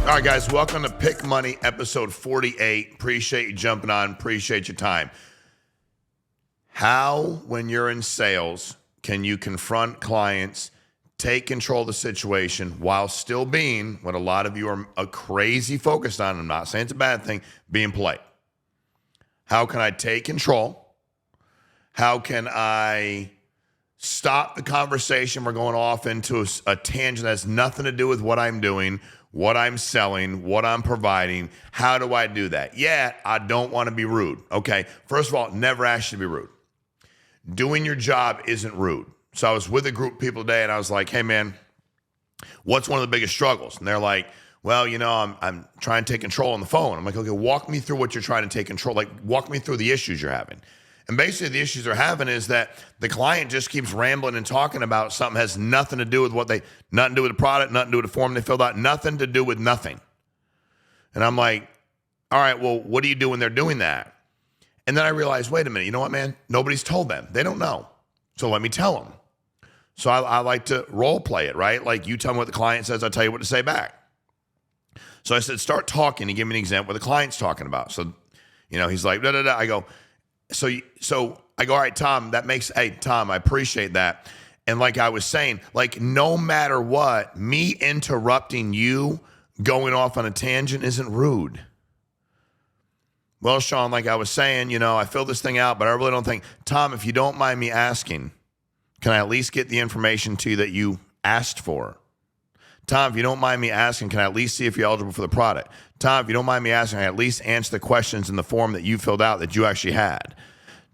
All right, guys, welcome to Pick Money, episode 48. Appreciate you jumping on. Appreciate your time. How, when you're in sales, can you confront clients, take control of the situation while still being what a lot of you are crazy focused on? I'm not saying it's a bad thing, being polite. How can I take control? How can I stop the conversation? We're going off into a tangent that has nothing to do with what I'm doing, what I'm selling, what I'm providing. How do I do that? Yeah, I don't want to be rude. Okay, first of all, never ask you to be rude. Doing your job isn't rude. So I was with a group of people today and I was like, hey man, what's one of the biggest struggles? And they're like, well, you know, I'm trying to take control on the phone. I'm like, okay, walk me through what you're trying to take control. Like, walk me through the issues you're having. And basically the issues they're having is that the client just keeps rambling and talking about something that has nothing to do with nothing to do with the product, nothing to do with the form they filled out, nothing to do with nothing. And I'm like, all right, well, what do you do when they're doing that? And then I realized, wait a minute, you know what, man? Nobody's told them. They don't know. So let me tell them. So I like to role play it, right? Like, you tell me what the client says, I'll tell you what to say back. So I said, start talking and give me an example what the client's talking about. So, you know, he's like, da, da, da. I go, So I go, all right, Tom, hey, Tom, I appreciate that. And like I was saying, like, no matter what, me interrupting you going off on a tangent isn't rude. Well, Shawn, like I was saying, you know, I filled this thing out, but I really don't think, Tom, if you don't mind me asking, can I at least get the information to you that you asked for? Tom, if you don't mind me asking, can I at least see if you're eligible for the product? Tom, if you don't mind me asking, can I at least answer the questions in the form that you filled out that you actually had?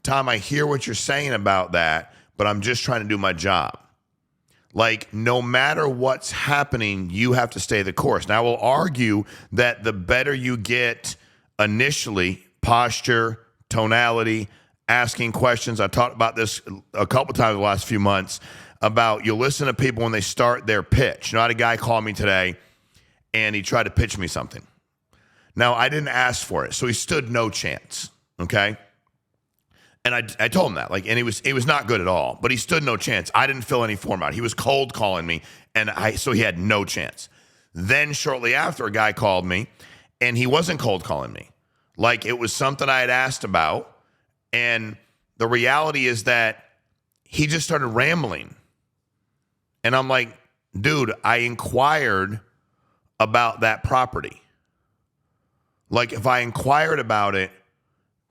Tom, I hear what you're saying about that, but I'm just trying to do my job. Like, no matter what's happening, you have to stay the course. Now, I will argue that the better you get initially, posture, tonality, asking questions. I talked about this a couple times the last few months about you listen to people when they start their pitch. You know, I had a guy call me today and he tried to pitch me something. Now, I didn't ask for it, so he stood no chance, okay? And I told him that, like, and he was not good at all, but he stood no chance. I didn't fill any form out. He was cold calling me, so he had no chance. Then shortly after, a guy called me, and he wasn't cold calling me. Like, it was something I had asked about, and the reality is that he just started rambling. And I'm like, dude, I inquired about that property. Like, if I inquired about it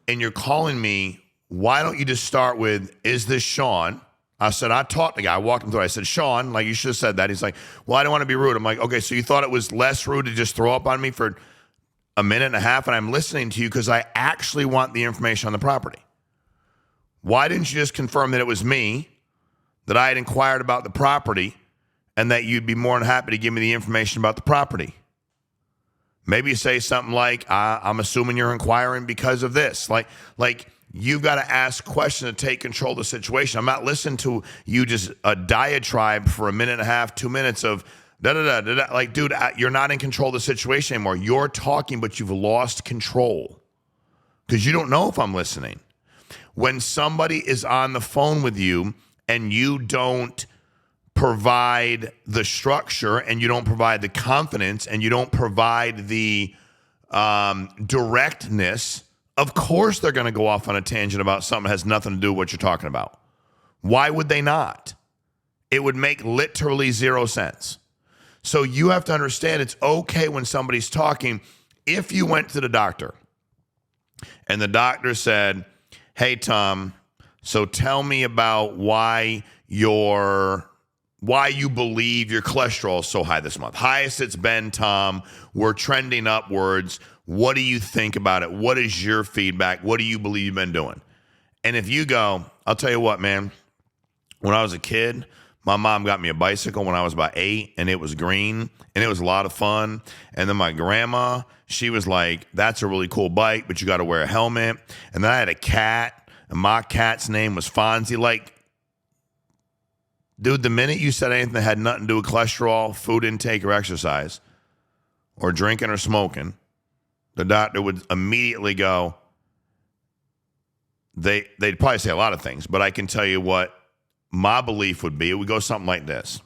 and you're calling me, why don't you just start with, is this Shawn? I said, I talked to the guy. I walked him through. I said, Shawn, like, you should have said that. He's like, well, I don't want to be rude. I'm like, okay, so you thought it was less rude to just throw up on me for a minute and a half, and I'm listening to you because I actually want the information on the property. Why didn't you just confirm that it was me, that I had inquired about the property, and that you'd be more than happy to give me the information about the property? Maybe you say something like, I'm assuming you're inquiring because of this. Like you've got to ask questions to take control of the situation. I'm not listening to you just a diatribe for a minute and a half, 2 minutes of da-da-da-da-da. Like, dude, you're not in control of the situation anymore. You're talking, but you've lost control because you don't know if I'm listening. When somebody is on the phone with you and you don't provide the structure and you don't provide the confidence and you don't provide the directness, of course they're going to go off on a tangent about something that has nothing to do with what you're talking about. Why would they not? It would make literally zero sense. So you have to understand it's okay when somebody's talking. If you went to the doctor and the doctor said, hey, Tom, so tell me about why you believe your cholesterol is so high this month. Highest it's been, Tom. We're trending upwards. What do you think about it? What is your feedback? What do you believe you've been doing? And if you go, I'll tell you what, man, when I was a kid, my mom got me a bicycle when I was about 8, and it was green, and it was a lot of fun. And then my grandma, she was like, that's a really cool bike, but you got to wear a helmet. And then I had a cat, and my cat's name was Fonzie. Like, dude, the minute you said anything that had nothing to do with cholesterol, food intake, or exercise, or drinking or smoking, the doctor would immediately go, they'd probably say a lot of things, but I can tell you what my belief would be. It would go something like this.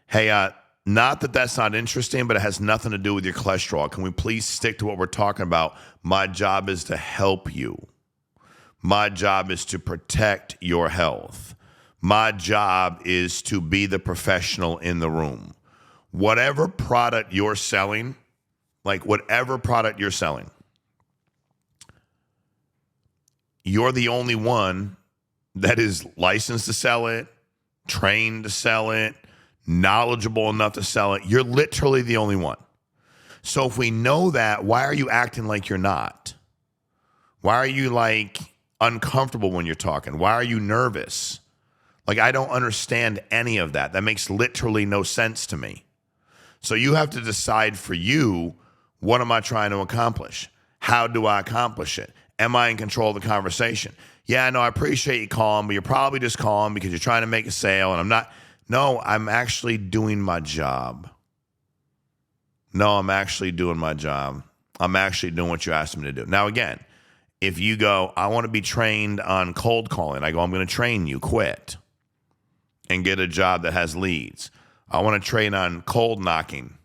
Hey, not that that's not interesting, but it has nothing to do with your cholesterol. Can we please stick to what we're talking about? My job is to help you. My job is to protect your health. My job is to be the professional in the room. Whatever product you're selling, you're the only one that is licensed to sell it, trained to sell it, knowledgeable enough to sell it. You're literally the only one. So if we know that, why are you acting like you're not? Why are you uncomfortable when you're talking? Why are you nervous? I don't understand any of that. That makes literally no sense to me. So you have to decide for you, what am I trying to accomplish? How do I accomplish it? Am I in control of the conversation? Yeah, no, I appreciate you calling, but you're probably just calling because you're trying to make a sale, and I'm not. No, I'm actually doing my job. I'm actually doing what you asked me to do. Now, again, if you go, I want to be trained on cold calling, I go, I'm going to train you, quit, and get a job that has leads. I want to train on cold knocking.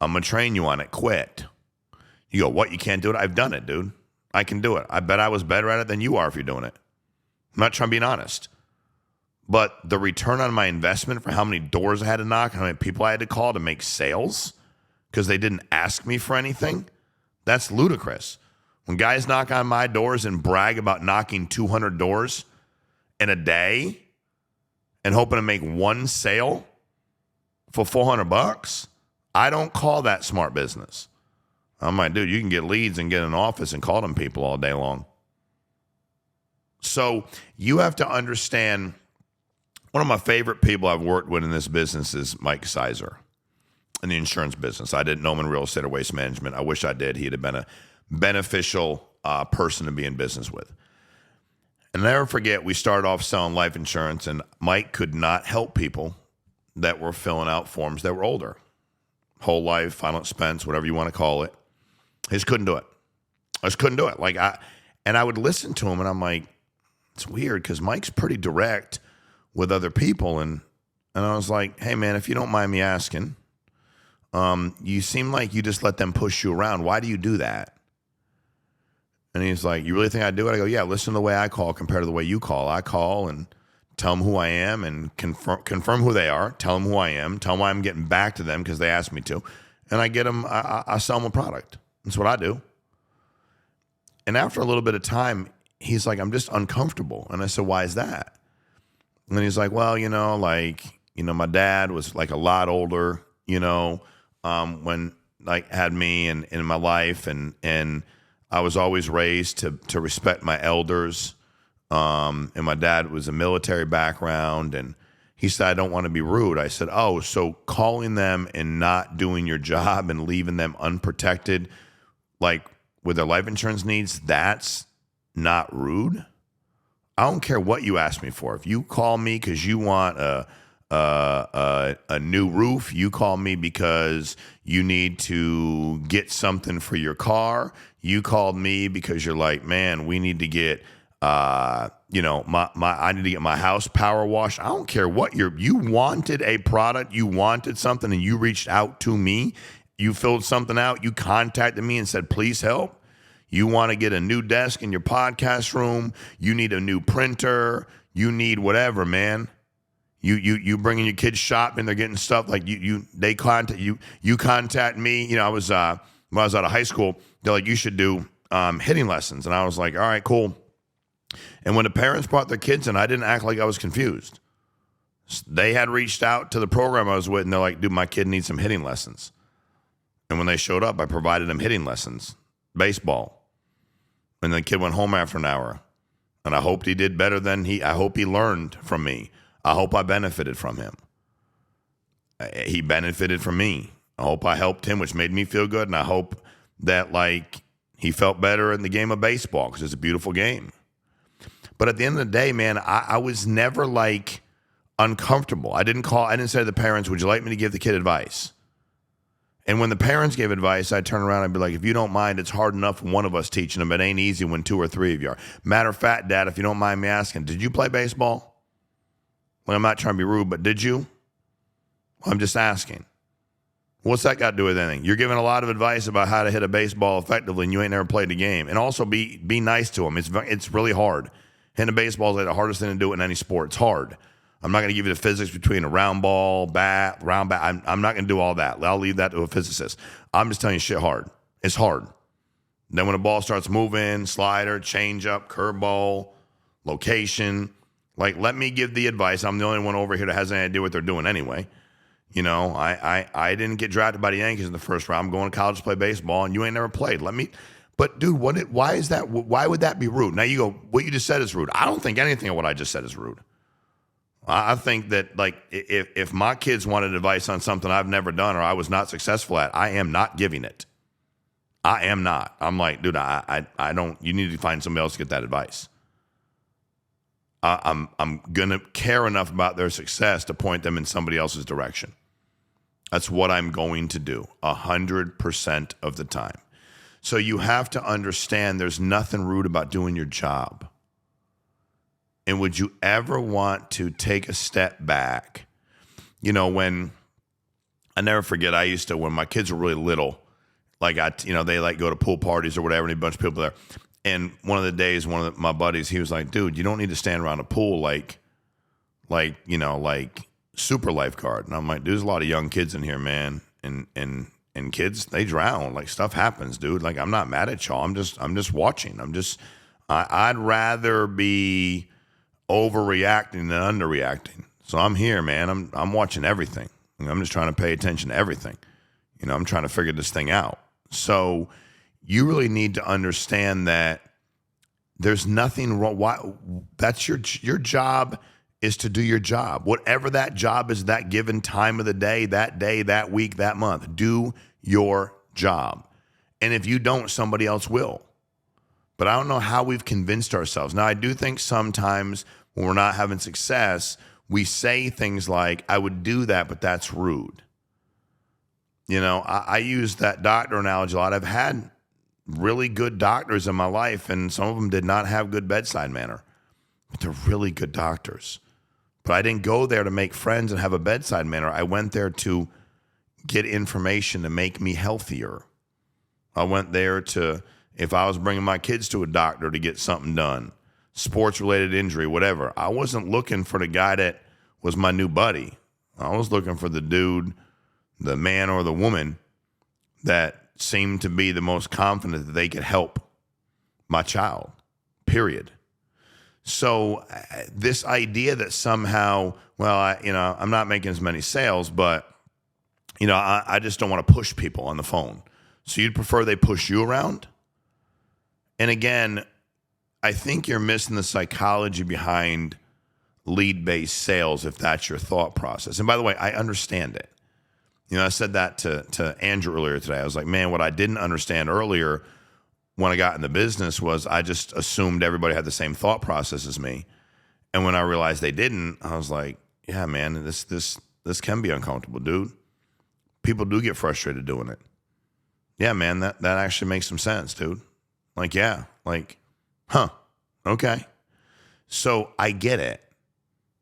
I'm going to train you on it, quit. You go, what, you can't do it? I've done it, dude. I can do it. I bet I was better at it than you are if you're doing it. I'm not trying to be honest. But the return on my investment for how many doors I had to knock, how many people I had to call to make sales because they didn't ask me for anything, that's ludicrous. When guys knock on my doors and brag about knocking 200 doors in a day and hoping to make one sale for $400, I don't call that smart business. I'm like, dude, you can get leads and get an office and call them people all day long. So you have to understand, one of my favorite people I've worked with in this business is Meaike in the insurance business. I didn't know him in real estate or waste management. I wish I did. He'd have been a beneficial person to be in business with. And I'll never forget, we started off selling life insurance, and Meaike could not help people that were filling out forms that were older. Whole life, final expense, whatever you want to call it. I just couldn't do it. I would listen to him, and I'm like, it's weird because Mike's pretty direct with other people. And I was like, hey, man, if you don't mind me asking, you seem like you just let them push you around. Why do you do that? And he's like, you really think I do it? I go, yeah, listen to the way I call compared to the way you call. I call and tell them who I am and confirm who they are, tell them who I am, tell them why I'm getting back to them because they asked me to. And I get them, I sell them a product. That's what I do. And after a little bit of time, he's like, I'm just uncomfortable. And I said, why is that? And then he's like, well, my dad was a lot older, when had me and in my life. And I was always raised to respect my elders. And my dad was a military background. And he said, I don't want to be rude. I said, oh, so calling them and not doing your job and leaving them unprotected, with their life insurance needs, that's not rude. I don't care what you ask me for. If you call me because you want a new roof, you call me because you need to get something for your car. You called me because you're like, man, we need to get, I need to get my house power washed. I don't care what you wanted a product, you wanted something, and you reached out to me. You filled something out. You contacted me and said, please help. You want to get a new desk in your podcast room. You need a new printer. You need whatever, man. You bringing your kids shopping. They're getting stuff they contact you. You contact me. When I was out of high school, they're like, you should do hitting lessons. And I was like, all right, cool. And when the parents brought their kids in, I didn't act like I was confused. They had reached out to the program I was with, and they're like, dude, my kid needs some hitting lessons. And when they showed up, I provided them hitting lessons, baseball. And the kid went home after an hour. And I hoped he did better I hope he learned from me. I hope I benefited from him. He benefited from me. I hope I helped him, which made me feel good. And I hope that he felt better in the game of baseball because it's a beautiful game. But at the end of the day, man, I was never uncomfortable. I didn't say to the parents, would you like me to give the kid advice? And when the parents gave advice, I'd turn around and be like, if you don't mind, it's hard enough for one of us teaching them. It ain't easy when 2 or 3 of you are. Matter of fact, Dad, if you don't mind me asking, did you play baseball? Well, I'm not trying to be rude, but did you? I'm just asking. What's that got to do with anything? You're giving a lot of advice about how to hit a baseball effectively, and you ain't never played the game. And also be nice to them. It's really hard. Hitting a baseball is like the hardest thing to do in any sport. It's hard. I'm not going to give you the physics between a round ball, round bat. I'm not going to do all that. I'll leave that to a physicist. I'm just telling you shit hard. It's hard. Then when the ball starts moving, slider, changeup, curveball, location, like let me give the advice. I'm the only one over here that has any idea what they're doing anyway. You know, I didn't get drafted by the Yankees in the first round. I'm going to college to play baseball, and you ain't never played. But dude, why is that? Why would that be rude? Now you go, what you just said is rude. I don't think anything of what I just said is rude. I think that like if my kids wanted advice on something I've never done or I was not successful at, I am not giving it. I am not. I'm like, dude, I don't. You need to find somebody else to get that advice. I'm gonna care enough about their success to point them in somebody else's direction. That's what I'm going to do 100% of the time. So you have to understand there's nothing rude about doing your job. And would you ever want to take a step back? You know, when I never forget, I used to, when my kids were really little, like they like go to pool parties or whatever, and a bunch of people there. And one of the days, my buddies, he was like, dude, you don't need to stand around a pool like super lifeguard. And I'm like, there's a lot of young kids in here, man. And kids, they drown. Like stuff happens, dude. Like I'm not mad at y'all. I'm just watching. I'd rather be overreacting than underreacting. So I'm here, man. I'm watching everything. I'm just trying to pay attention to everything. You know, I'm trying to figure this thing out. So you really need to understand that there's nothing wrong. Why? That's your job is to do your job. Whatever that job is, that given time of the day, that week, that month, do your job. And if you don't, somebody else will. But I don't know how we've convinced ourselves. Now, I do think sometimes when we're not having success, we say things like, I would do that, but that's rude. You know, I use that doctor analogy a lot. I've had really good doctors in my life, and some of them did not have good bedside manner. But they're really good doctors. But I didn't go there to make friends and have a bedside manner. I went there to get information to make me healthier. I went there to, if I was bringing my kids to a doctor to get something done, sports-related injury, whatever, I wasn't looking for the guy that was my new buddy. I was looking for the dude, the man or the woman that seemed to be the most confident that they could help my child, period. So this idea that somehow, well, I'm not making as many sales, but, I just don't want to push people on the phone. So you'd prefer they push you around? And again, I think you're missing the psychology behind lead-based sales if that's your thought process. And by the way, I understand it. I said that to Andrew earlier today. I was like, man, what I didn't understand earlier when I got in the business was I just assumed everybody had the same thought process as me. And when I realized they didn't, I was like, yeah, man, this can be uncomfortable, dude. People do get frustrated doing it. Yeah, man, that actually makes some sense, dude. Like, yeah, like, okay. So I get it,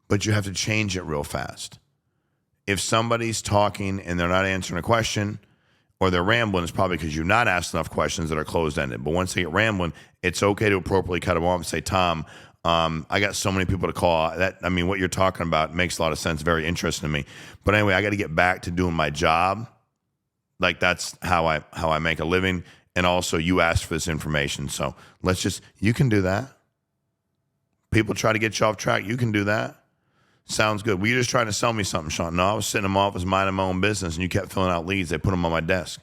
but you have to change it real fast. If somebody's talking and they're not answering a question or they're rambling, it's probably because you've not asked enough questions that are closed-ended. But once they get rambling, it's okay to appropriately cut them off and say, Tom, I got so many people to call. What you're talking about makes a lot of sense, very interesting to me. But anyway, I got to get back to doing my job. Like that's how I make a living. And also you asked for this information. So you can do that. People try to get you off track. You can do that. Sounds good. Were you just trying to sell me something, Shawn? No, I was sitting in my office minding my own business, and you kept filling out leads. They put them on my desk.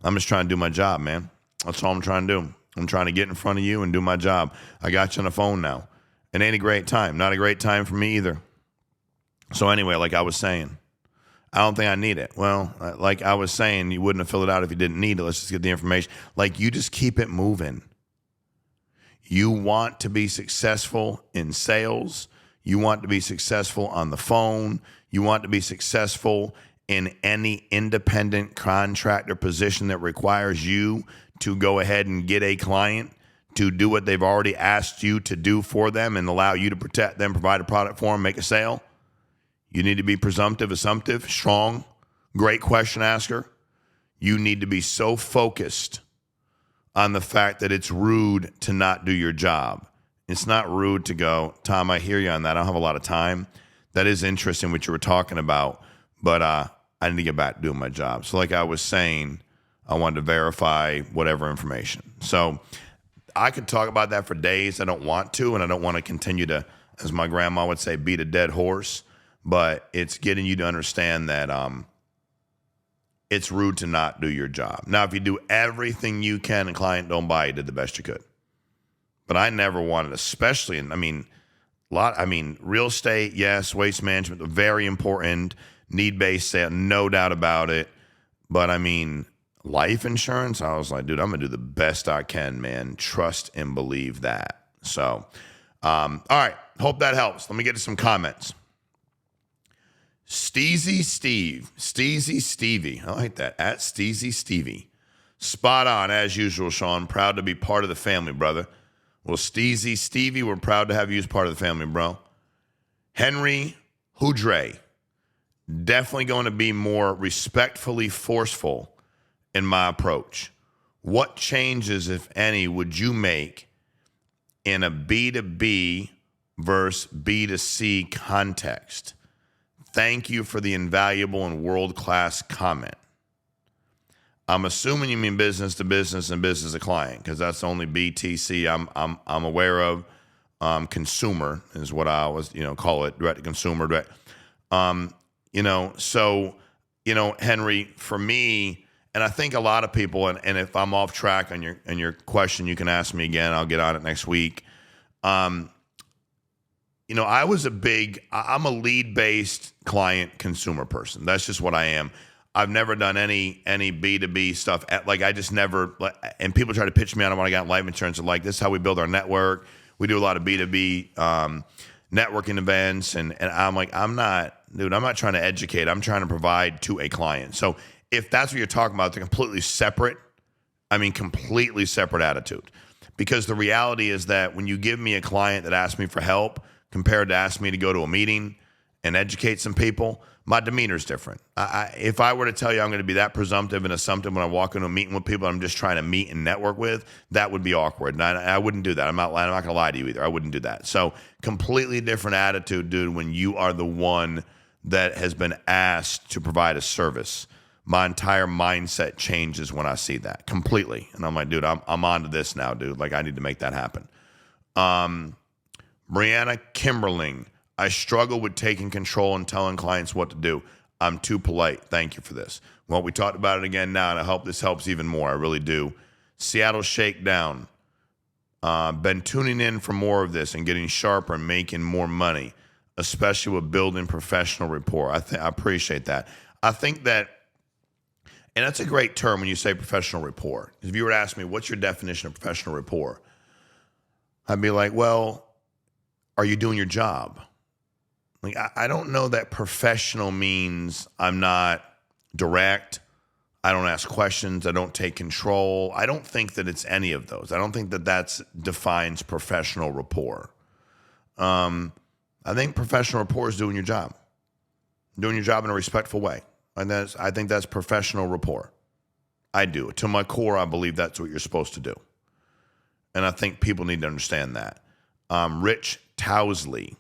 I'm just trying to do my job, man. That's all I'm trying to do. I'm trying to get in front of you and do my job. I got you on the phone now. It ain't a great time. Not a great time for me either. So anyway, like I was saying, I don't think I need it. Well, like I was saying, you wouldn't have filled it out if you didn't need it. Let's just get the information. Like you just keep it moving. You want to be successful in sales. You want to be successful on the phone. You want to be successful in any independent contractor position that requires you to go ahead and get a client to do what they've already asked you to do for them and allow you to protect them, provide a product for them, make a sale. You need to be presumptive, assumptive, strong, great question asker. You need to be so focused on the fact that it's rude to not do your job. It's not rude to go, Tom, I hear you on that. I don't have a lot of time. That is interesting what you were talking about, but I need to get back to doing my job. So like I was saying, I wanted to verify whatever information. So I could talk about that for days. I don't want to, and I don't want to continue to, as my grandma would say, beat a dead horse. But it's getting you to understand that it's rude to not do your job. Now, if you do everything you can and client don't buy, you did the best you could. But I never wanted, especially real estate, yes, waste management, very important, need-based sale, no doubt about it. But life insurance, I was like, dude, I'm going to do the best I can, man. Trust and believe that. So, all right, hope that helps. Let me get to some comments. Steezy Stevie, I like that, at Steezy Stevie. Spot on, as usual, Shawn. Proud to be part of the family, brother. Well, Steezy Stevie, we're proud to have you as part of the family, bro. Henry Houdre, definitely going to be more respectfully forceful in my approach. What changes, if any, would you make in a B2B versus B2C context? Thank you for the invaluable and world-class comment. I'm assuming you mean business to business and business to client, because that's the only BTC I'm aware of. Consumer is what I always call it, direct to consumer. Henry, for me, and I think a lot of people, and if I'm off track on your question, you can ask me again. I'll get on it next week. I'm a lead-based client consumer person. That's just what I am. I've never done any B2B stuff. I just never, and people try to pitch me on it when I got life insurance. Like, this is how we build our network. We do a lot of B2B networking events. And I'm like, I'm not trying to educate. I'm trying to provide to a client. So if that's what you're talking about, they're completely separate. Completely separate attitude. Because the reality is that when you give me a client that asks me for help, compared to ask me to go to a meeting and educate some people, my demeanor is different. If I were to tell you I'm going to be that presumptive and assumptive when I walk into a meeting with people I'm just trying to meet and network with, that would be awkward. And I wouldn't do that. I'm not going to lie to you either. I wouldn't do that. So completely different attitude, dude, when you are the one that has been asked to provide a service. My entire mindset changes when I see that completely. And I'm like, dude, I'm on to this now, dude. Like, I need to make that happen. Brianna Kimberling, I struggle with taking control and telling clients what to do. I'm too polite. Thank you for this. Well, we talked about it again now, and I hope this helps even more. I really do. Seattle Shakedown. Been tuning in for more of this and getting sharper and making more money, especially with building professional rapport. I appreciate that. I think that, and that's a great term when you say professional rapport. If you were to ask me, what's your definition of professional rapport? I'd be like, well, are you doing your job? Like, I don't know that professional means I'm not direct. I don't ask questions. I don't take control. I don't think that it's any of those. I don't think that defines professional rapport. I think professional rapport is doing your job in a respectful way. And I think that's professional rapport. I do. To my core, I believe that's what you're supposed to do. And I think people need to understand that. Rich Towsley,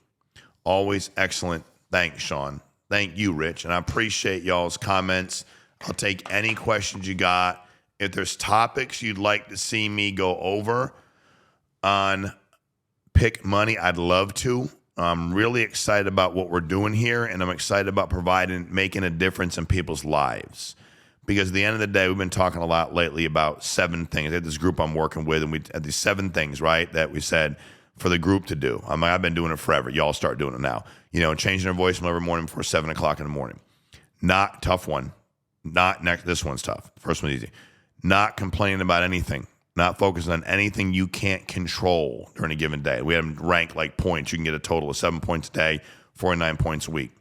always excellent. Thanks, Shawn. Thank you, Rich. And I appreciate y'all's comments. I'll take any questions you got. If there's topics you'd like to see me go over on Pick Money, I'd love to. I'm really excited about what we're doing here, and I'm excited about making a difference in people's lives. Because at the end of the day, we've been talking a lot lately about 7 things. I had this group I'm working with, and we had these 7 things, right, that we said for the group to do. I've been doing it forever. Y'all start doing it now. Changing their voicemail every morning before 7 o'clock in the morning. Not tough one. Not next. This one's tough. First one's easy. Not complaining about anything. Not focusing on anything you can't control during a given day. We have them ranked like points. You can get a total of 7 points a day, 49 points a week.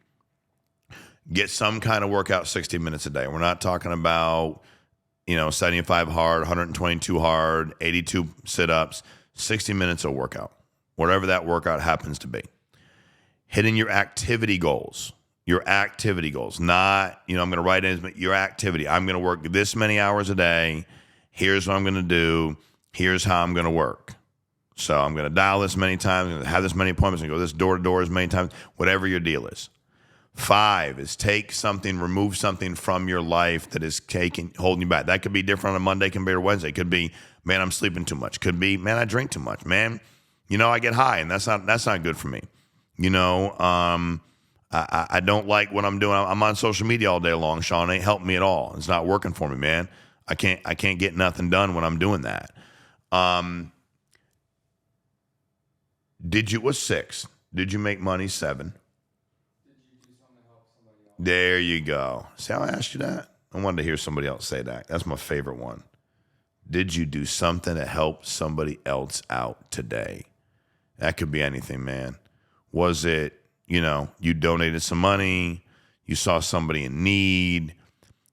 Get some kind of workout 60 minutes a day. We're not talking about, 75 hard, 122 hard, 82 sit-ups, 60 minutes of workout. Whatever that workout happens to be. Hitting your activity goals. Your activity goals, not, I'm going to write in your activity. I'm going to work this many hours a day. Here's what I'm going to do. Here's how I'm going to work. So I'm going to dial this many times, I'm going to have this many appointments, and go this door to door as many times, whatever your deal is. 5 is take something, remove something from your life that is holding you back. That could be different on a Monday compared to Wednesday. It could be, man, I'm sleeping too much. Could be, man, I drink too much. Man, I get high, and that's not good for me. I don't like what I'm doing. I'm on social media all day long, Shawn. It ain't helping me at all. It's not working for me, man. I can't get nothing done when I'm doing that. What's 6? Did you make money? 7. There you go. See how I asked you that? I wanted to hear somebody else say that. That's my favorite one. Did you do something to help somebody else out today? That could be anything, man. Was it, you donated some money, you saw somebody in need,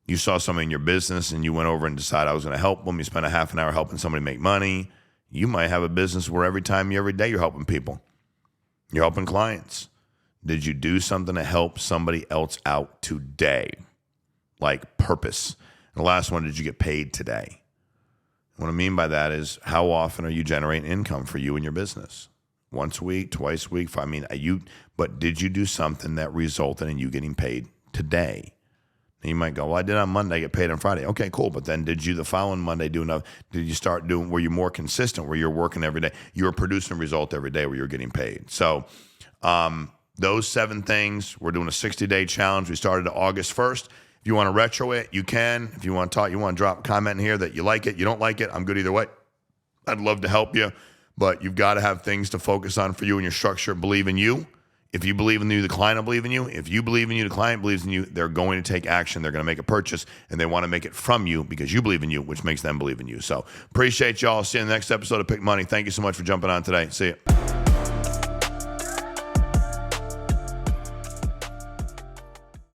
you saw somebody in your business and you went over and decided I was going to help them. You spent a half an hour helping somebody make money. You might have a business where every day you're helping people. You're helping clients. Did you do something to help somebody else out today? Like purpose. And the last one, did you get paid today? What I mean by that is, how often are you generating income for you and your business? Once a week, twice a week? But did you do something that resulted in you getting paid today? And you might go, well, I did on Monday, I get paid on Friday. Okay, cool. But then did you the following Monday do enough? Did you start doing, were you more consistent, where you're working every day? You were producing a result every day where you're getting paid. So those 7 things, we're doing a 60-day challenge. We started August 1st. If you want to retro it, you can. If you want to talk, you want to drop a comment in here that you like it, you don't like it, I'm good either way. I'd love to help you, but you've got to have things to focus on for you and your structure. Believe in you. If you believe in you, the client will believe in you. If you believe in you, the client believes in you. They're going to take action. They're going to make a purchase, and they want to make it from you because you believe in you, which makes them believe in you. So appreciate y'all. See you in the next episode of Pick Money. Thank you so much for jumping on today. See you.